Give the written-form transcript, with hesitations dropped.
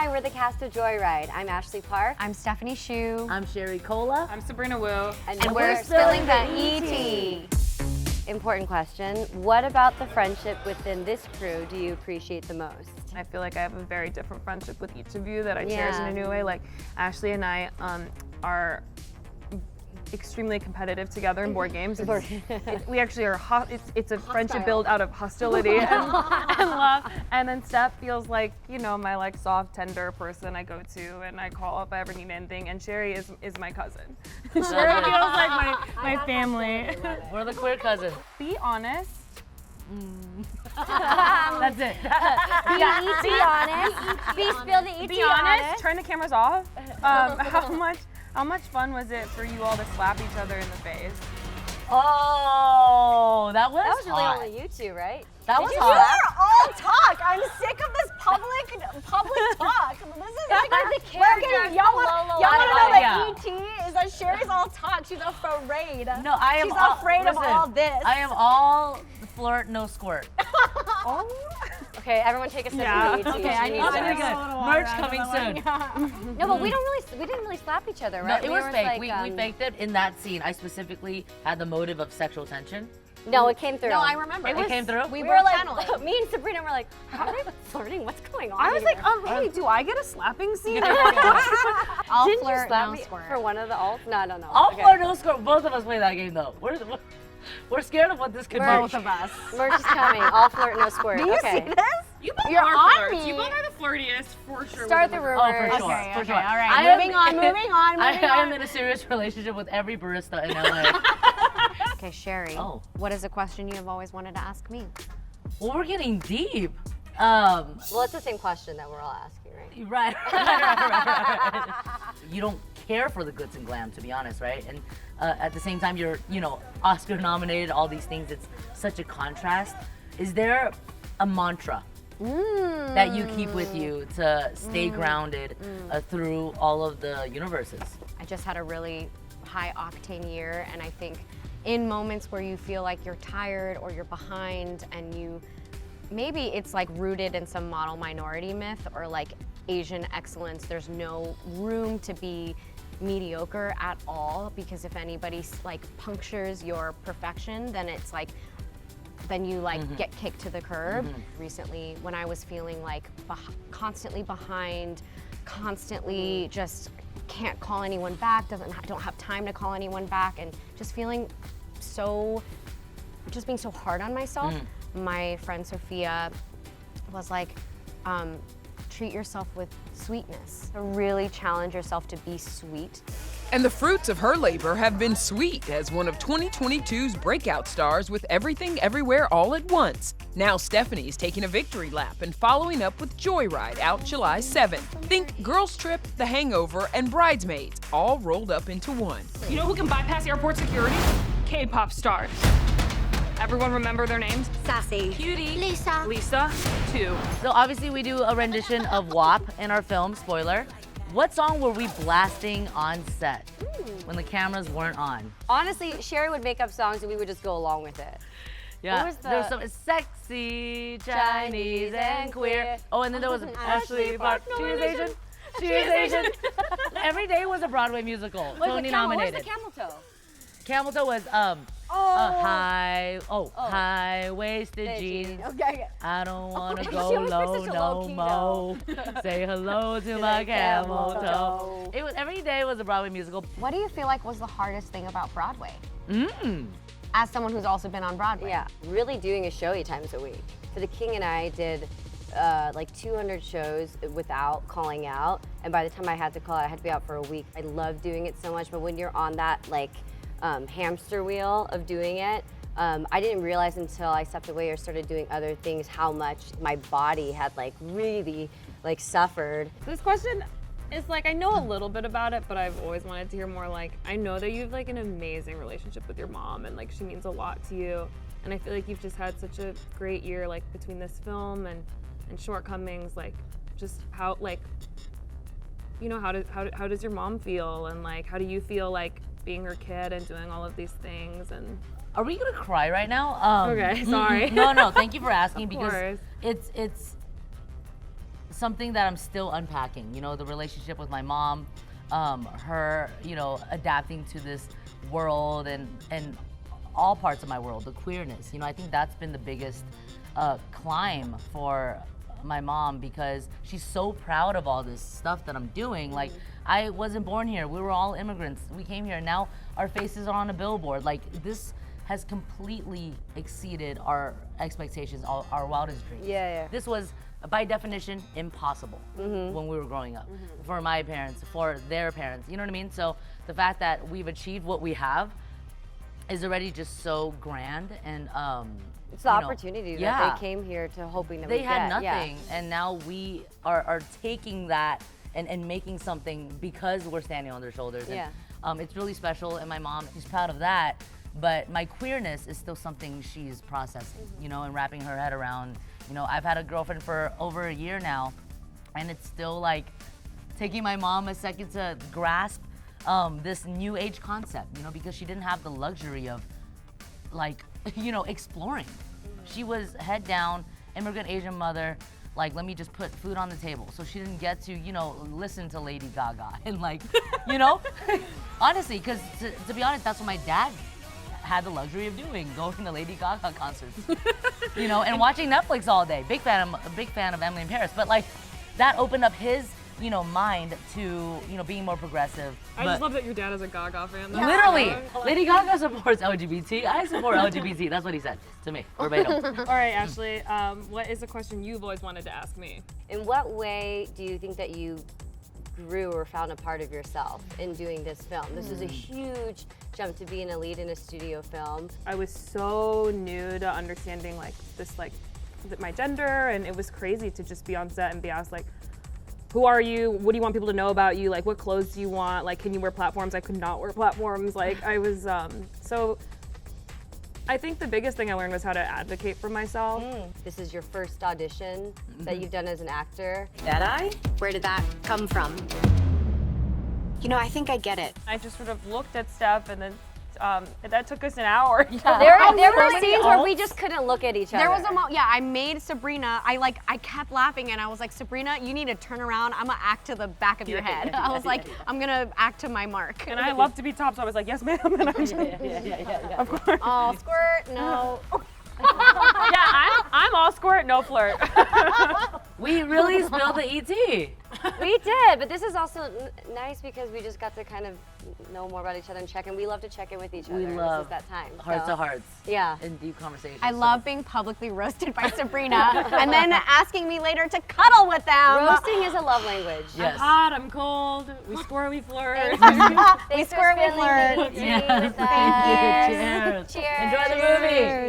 Hi, we're the cast of Joyride. I'm Ashley Park. I'm Stephanie Shu. I'm Sherry Cola. I'm Sabrina Wu. And we're spilling the ET. Important question. What about the friendship within this crew do you appreciate the most? I feel like I have a very different friendship with each of you that I cherish in a new way. Like Ashley and I are extremely competitive together in board games. We actually are. It's a friendship built out of hostility and love. And then Steph feels like my like soft, tender person I go to and I call if I ever need anything. And Sherry is my cousin. Sherry feels like my family. We're the queer cousins. Be honest. That's it. Be honest. Be spill the ET. Be honest. Turn the cameras off. How much fun was it for you all to slap each other in the face? Oh, that was really hot. only you two, right? That was You hot. are all talk. I'm sick of this public talk. This is like the we're getting, y'all want to know Yeah. that ET is that Sherry's all talk. She's afraid. No, I am She's all, afraid of listen, all this. I am all flirt, no squirt. Okay, everyone take a sip Yeah. of the ET. Okay, I need Oh, to very get good. a little water Merch out of coming my soon. No, but we didn't really slap each other, No, right? it was were fake. like, We faked it in that scene. I specifically had the motive of sexual tension. No, it came through. No, I remember. It came through? We We were were channeling. like, me and Sabrina were like, how are they flirting? What's going on? I was here? like, hey, do I get a slapping scene? I'll Didn't you flirt, slap no me squirt. for one of the alts? No, I don't know. All Okay. flirt, no squirt. Both of us play that game though. We're scared of what this could Merch. be. Both of us. Merch is coming. All flirt, no squirt. Do you okay. see this? You both You're are on flirts. me. You both are the flirtiest for sure. Start the with rumors. Oh, for sure. Okay, for okay, sure. all right. I am- Moving on. I am in a serious relationship with every barista in LA. Okay, Sherry. Oh. What is a question you have always wanted to ask me? Well, we're getting deep. Well, it's the same question that we're all asking, right? Right. You don't care for the glitz and glam, to be honest, right? And at the same time, you're, Oscar nominated, all these things. It's such a contrast. Is there a mantra that you keep with you to stay grounded through all of the universes? I just had a really high octane year, and I think in moments where you feel like you're tired or you're behind and maybe it's like rooted in some model minority myth or like Asian excellence, there's no room to be mediocre at all, because if anybody like punctures your perfection, then it's like then you get kicked to the curb. Recently, when I was feeling like constantly behind, constantly just can't call anyone back, don't have time to call anyone back, and just feeling just being so hard on myself, my friend Sophia was like, treat yourself with sweetness. Really challenge yourself to be sweet. And the fruits of her labor have been sweet as one of 2022's breakout stars with Everything Everywhere All at Once. Now Stephanie's taking a victory lap and following up with Joyride out July 7th. Think Girls Trip, The Hangover, and Bridesmaids all rolled up into one. You know who can bypass airport security? K-pop stars. Everyone remember their names? Sassy. Cutie. Lisa. Lisa, 2. So obviously we do a rendition of WAP in our film, spoiler. What song were we blasting on set when the cameras weren't on? Honestly, Sherry would make up songs and we would just go along with it. Yeah, was the- there was some sexy, Chinese, and queer. Oh, and then there was Ashley Park. She is Asian. She is Asian. Every Day was a Broadway musical. Tony nominated. What was the camel toe? Camel Toe was high-waisted jeans. Okay. I don't wanna She go always low puts such a no low key, mo. Say hello to my camel toe. It was Every Day was a Broadway musical. What do you feel like was the hardest thing about Broadway? Mm. As someone who's also been on Broadway. Yeah, really doing a show 8 times a week. For The King and I did like 200 shows without calling out, and by the time I had to call out, I had to be out for a week. I love doing it so much, but when you're on that hamster wheel of doing it, I didn't realize until I stepped away or started doing other things how much my body had really suffered. This question is I know a little bit about it, but I've always wanted to hear more. I know that you have an amazing relationship with your mom, and she means a lot to you. And I feel like you've just had such a great year, between this film and Shortcomings, just how how does your mom feel, and how do you feel being her kid and doing all of these things? And Are we gonna cry right now? Okay, sorry. No, thank you for asking, Of because course. it's something that I'm still unpacking. You know, the relationship with my mom, her, you know, adapting to this world and all parts of my world, the queerness. You know, I think that's been the biggest climb for my mom, because she's so proud of all this stuff that I'm doing. Like, I wasn't born here. We were all immigrants. We came here. Now our faces are on a billboard. Like, this has completely exceeded our expectations, our wildest dreams. Yeah. This was, by definition, impossible when we were growing up. For my parents, for their parents, you know what I mean? So the fact that we've achieved what we have is already just so grand, and It's the you know, opportunity that yeah. they came here to hoping that They we had get. nothing, and now we are taking that and making something because we're standing on their shoulders. Yeah. And, it's really special, and my mom is proud of that. But my queerness is still something she's processing, you know, and wrapping her head around. You know, I've had a girlfriend for over a year now, and it's still like taking my mom a second to grasp this new age concept, you know, because she didn't have the luxury of, like, you know, exploring. She was head down, immigrant Asian mother, like, let me just put food on the table. So she didn't get to, you know, listen to Lady Gaga and, like, you know, honestly, because to be honest, that's what my dad had the luxury of doing, going to Lady Gaga concerts, you know, and watching Netflix all day. Big fan of Emily in Paris, but like, that opened up his, you know, mind to, you know, being more progressive. I just love that your dad is a Gaga fan. Though. Literally, Lady Gaga supports LGBT. I support LGBT. That's what he said to me, verbatim. All right, Ashley, what is a question you've always wanted to ask me? In what way do you think that you grew or found a part of yourself in doing this film? This is a huge jump to being a lead in a studio film. I was so new to understanding like this, like my gender, and it was crazy to just be on set and be asked like, who are you? What do you want people to know about you? Like, what clothes do you want? Like, can you wear platforms? I could not wear platforms. Like, I was, so I think the biggest thing I learned was how to advocate for myself. This is your first audition that you've done as an actor. Where did that come from? You know, I think I get it. I just sort of looked at Steph, and then that took us an hour. There were scenes where we just couldn't look at each other. There was a moment, yeah, I made Sabrina, I kept laughing and I was like, Sabrina, you need to turn around. I'm gonna act to the back of your head. I was like, I'm gonna act to my mark. And I love to be top, so I was like, yes, ma'am. And I was of course. Oh, squirt, no. Yeah, I'm all squirt, no flirt. We really spilled the ET. We did, but this is also nice because we just got to kind of know more about each other and check in. We love to check in with each other. We love this is that time. hearts so. to hearts. Yeah. And deep conversations. I love being publicly roasted by Sabrina and then asking me later to cuddle with them. Roasting is a love language. Yes. I'm hot, I'm cold, we score, we flirt. Thanks squirt, we for spilling flirt. the tea Yes. with us. Cheers. Cheers. Enjoy the movie.